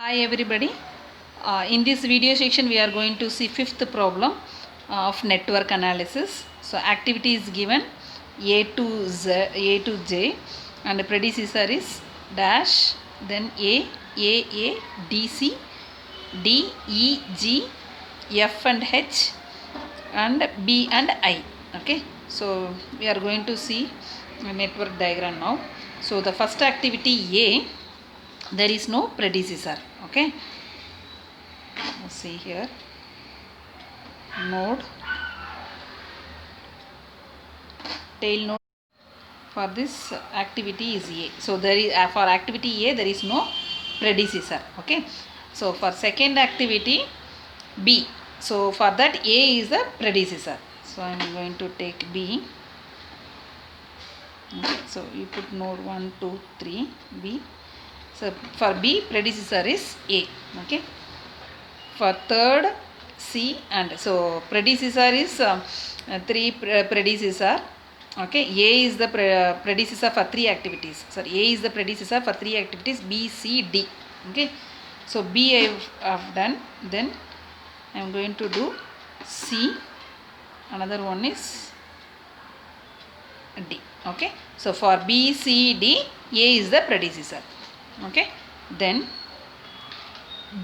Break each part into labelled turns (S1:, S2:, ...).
S1: Hi everybody. In this video section we are going to see fifth problem of network analysis. So activity is given A to J and the predecessor is dash, then A, D, C, D, E, G, F and H and B and I. Okay. So we are going to see a network diagram now. So the first activity A, there is no predecessor. Okay. Let's see here, node, tail node for this activity is A. So there is for activity A there is no predecessor. Okay. So for second activity B, so for that A is the predecessor. So I am going to take B. Okay. So you put node 1, 2, 3 B. So for B predecessor is A. Okay. For third C and so predecessor is three predecessor. Okay, A is the predecessor for three activities. Sorry, A is the predecessor for three activities B, C, D. Okay, so B I have done. Then I am going to do C. Another one is D. Okay, so for B, C, D, A is the predecessor. Okay, then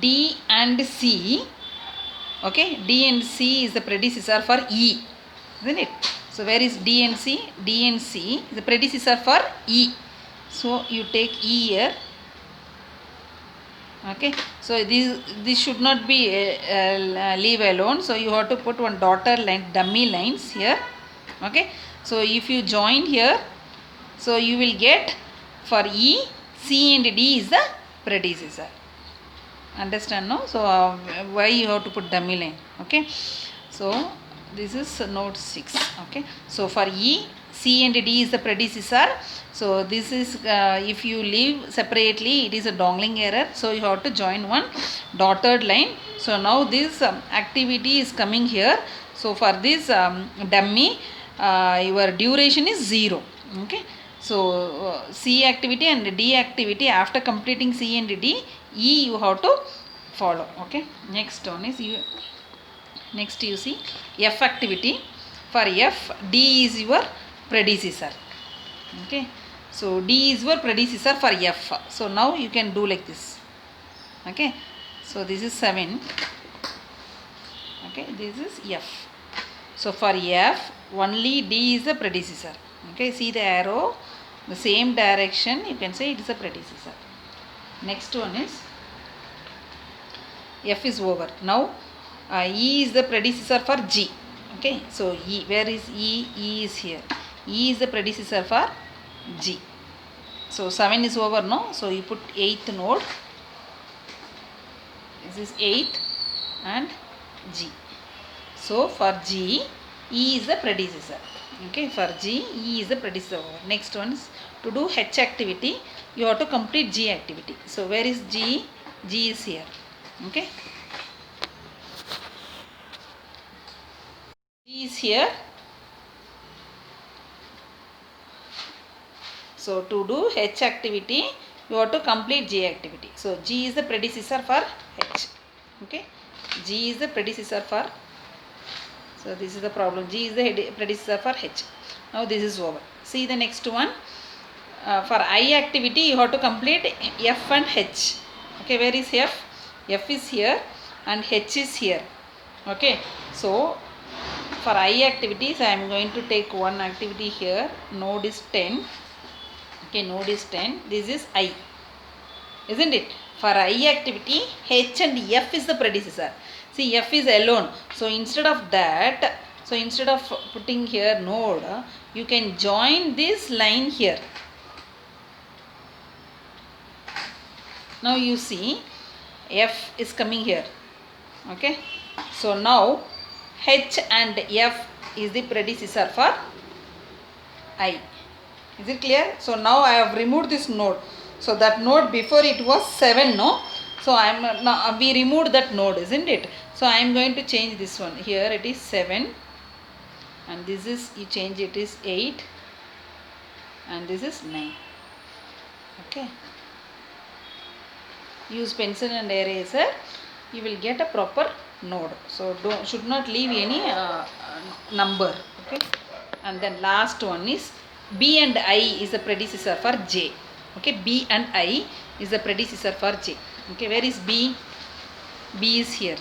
S1: D and C. Okay, D and C is the predecessor for E, isn't it? So where is D and C? D and C is the predecessor for E. So you take E here. Okay, so this should not be leave alone. So you have to put one dotted line, dummy lines here. Okay, so if you join here, so you will get for E, C and D is the predecessor. Understand, no? So why you have to put dummy line? Okay, so this is node 6. Okay, so for E, C and D is the predecessor. So this is if you leave separately, it is a dongling error. So you have to join one dotted line. So now this activity is coming here. So for this dummy, your duration is 0. Okay, so C activity and D activity, after completing C and D, E you have to follow. Okay, next one is next you see F activity. For F, D is your predecessor. Okay, so D is your predecessor for F. So now you can do like this. Okay, so this is 7. Okay, this is F. So for F, only D is the predecessor. Okay, see the arrow, the same direction, you can say it is a predecessor. Next one is F is over. Now E is the predecessor for G. Okay, so E, where is E? E is here. E is the predecessor for G. So 7 is over, no? So you put 8th node. This is 8th and G. So for G, E is the predecessor. Okay, for G, E is the predecessor. Next one is to do H activity, you have to complete G activity. So where is G? G is here. Okay, G is here. So to do H activity, you have to complete G activity. So G is the predecessor for H. Okay, G is the predecessor for. So this is the problem. G is the predecessor for H. Now this is over. See the next one. For I activity, you have to complete F and H. Okay, where is F? F is here and H is here. Okay, so for I activities, I am going to take one activity here. Node is 10. Okay, node is 10. This is I. Isn't it? For I activity, H and F is the predecessor. See, F is alone. So instead of that, so instead of putting here node, you can join this line here. Now you see F is coming here. Okay, so now H and F is the predecessor for I. Is it clear? So now I have removed this node. So that node before it was 7, no? So I am now we removed that node, isn't it? So I am going to change this one. Here it is 7 and this is, you change it is 8 and this is 9. Okay. use pencil and eraser, you will get a proper node. So should not leave any number. Okay. And then last one is B and I is the predecessor for J. Okay, B and I is the predecessor for J. Okay, where is B? B is here.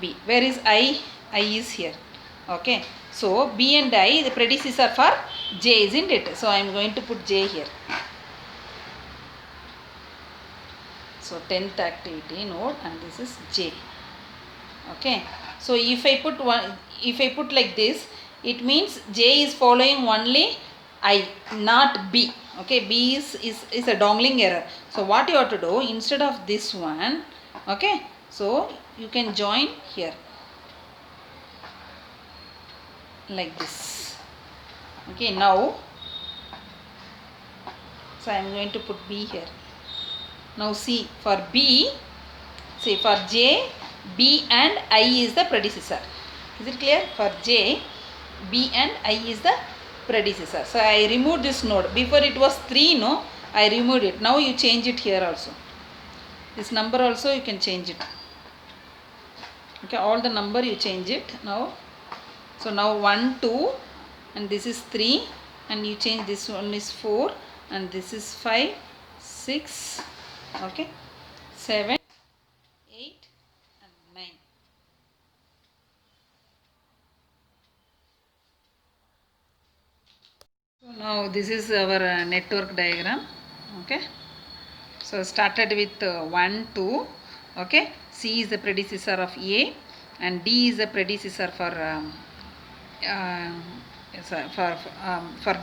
S1: B. Where is I? I is here. Okay, so B and I, the predecessor for J, isn't it? So I am going to put J here. So 10th activity node, and this is J. Okay, so if I put like this, it means J is following only I, not B. Okay, B is a dongling error. So what you have to do, instead of this one, okay, so you can join here like this. Okay, now, so I am going to put B here. Now see, for B, see, for J, B and I is the predecessor. Is it clear? For J, B and I is the predecessor. So I removed this node. Before it was 3, no? I removed it. Now you change it here also. This number also you can change it. Okay, all the number you change it now. So now 1, 2, and this is 3, and you change this one is 4, and this is 5, 6, okay, 7, 8, and 9. So now this is our network diagram. Okay, so started with 1, 2. Okay, C is the predecessor of A, and D is the predecessor for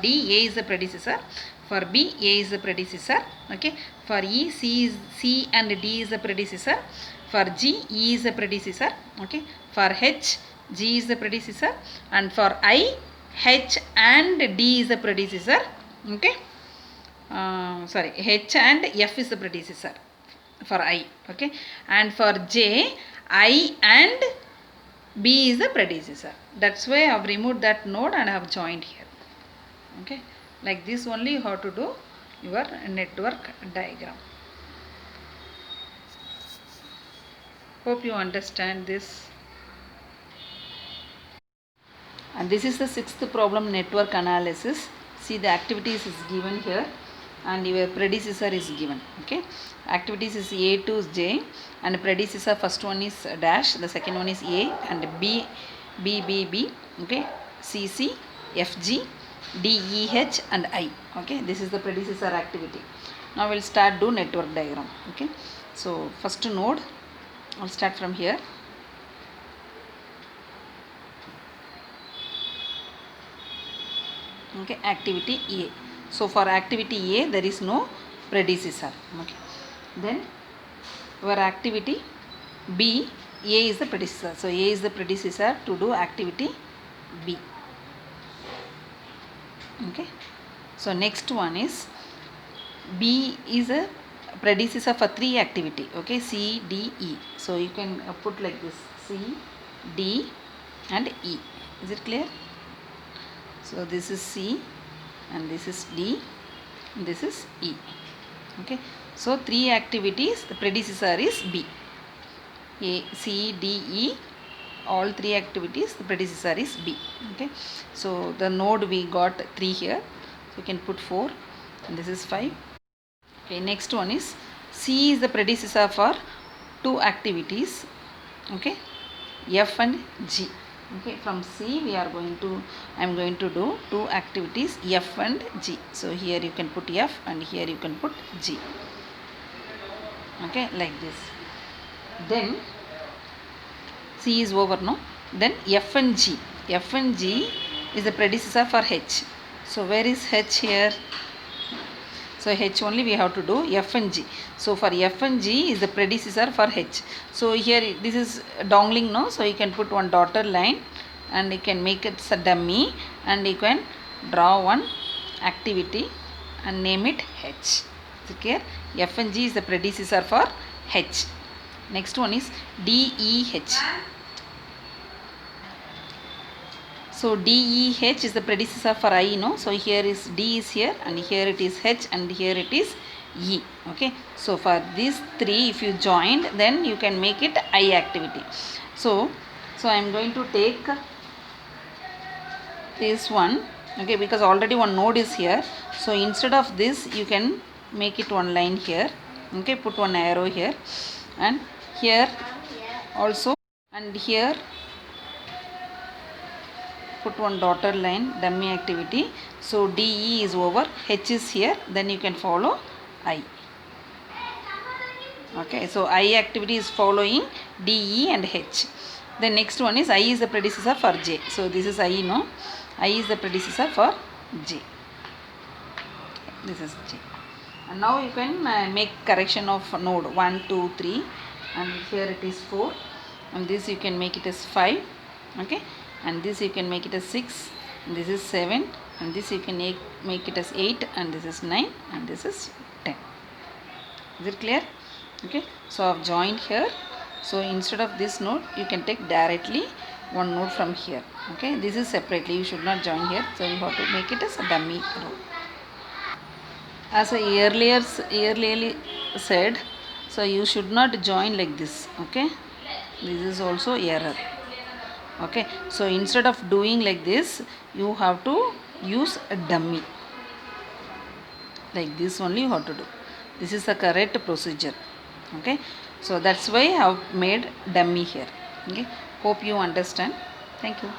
S1: D, A is the predecessor. For B, A is the predecessor. Okay. For E, C and D is the predecessor. For G, E is the predecessor. Okay. For H, G is the predecessor. And for I, H and D is the predecessor. Okay. H and F is the predecessor for I. Okay. And for J, I and B is the predecessor. That's why I have removed that node and I have joined here. Okay, like this only you have to do your network diagram. Hope you understand this. And this is the 6th problem, network analysis. See, the activities is given here and your predecessor is given. Okay, activities is A to J, and predecessor, first one is dash, the second one is A, and B. Okay, C, F, G, D, E, H, and I. Okay, this is the predecessor activity. Now we'll start do network diagram. Okay, so first node, I'll start from here. Okay, activity A. So for activity A, there is no predecessor. Okay, then your activity B, A is the predecessor. So A is the predecessor to do activity B. Okay, so next one is B is a predecessor for 3 activity. Okay, C, D, E. So you can put like this, C, D, and E. Is it clear? So this is C, and this is D, and this is E. Okay, so 3 activities, the predecessor is B. A, C, D, E, all 3 activities, the predecessor is B. Okay, so the node we got 3 here, so you can put 4, and this is 5. Okay, next one is C is the predecessor for 2 activities. Okay, F and G. Okay, from C we are going to, I am going to do 2 activities, F and G. So here you can put F and here you can put G. Okay, like this. Then C is over, no? Then F and G. F and G is the predecessor for H. So where is H here? So H only we have to do, F and G. So for F and G is the predecessor for H. So here this is dongling, no? So you can put one dotted line and you can make it a dummy and you can draw one activity and name it H. Okay? F and G is the predecessor for H. Next one is D, E, H. So D, E, H is the predecessor for I, no? So here is D is here and here it is H and here it is E. Okay, so for these three if you joined, then you can make it I activity. So I am going to take this one, okay, because already one node is here. So instead of this you can make it one line here, okay, put one arrow here and here also, and here put one dotted line, dummy activity. So DE is over, H is here, then you can follow I. Okay, so I activity is following DE and H. The next one is I is the predecessor for J. So this is I, no, I is the predecessor for J. This is J. And now you can make correction of node 1, 2, 3, and here it is 4, and this you can make it as 5, okay, and this you can make it as 6, and this is 7, and this you can make it as 8, and this is 9, and this is 10. Is it clear? Okay, so I have joined here. So instead of this node you can take directly one node from here. Okay, this is separately, you should not join here, so you have to make it as a dummy row. As I earlier said, so you should not join like this. Okay, this is also error. Okay, so instead of doing like this you have to use a dummy. Like this only you have to do. This is the correct procedure. Okay, so that's why I have made dummy here. Okay, hope you understand. Thank you.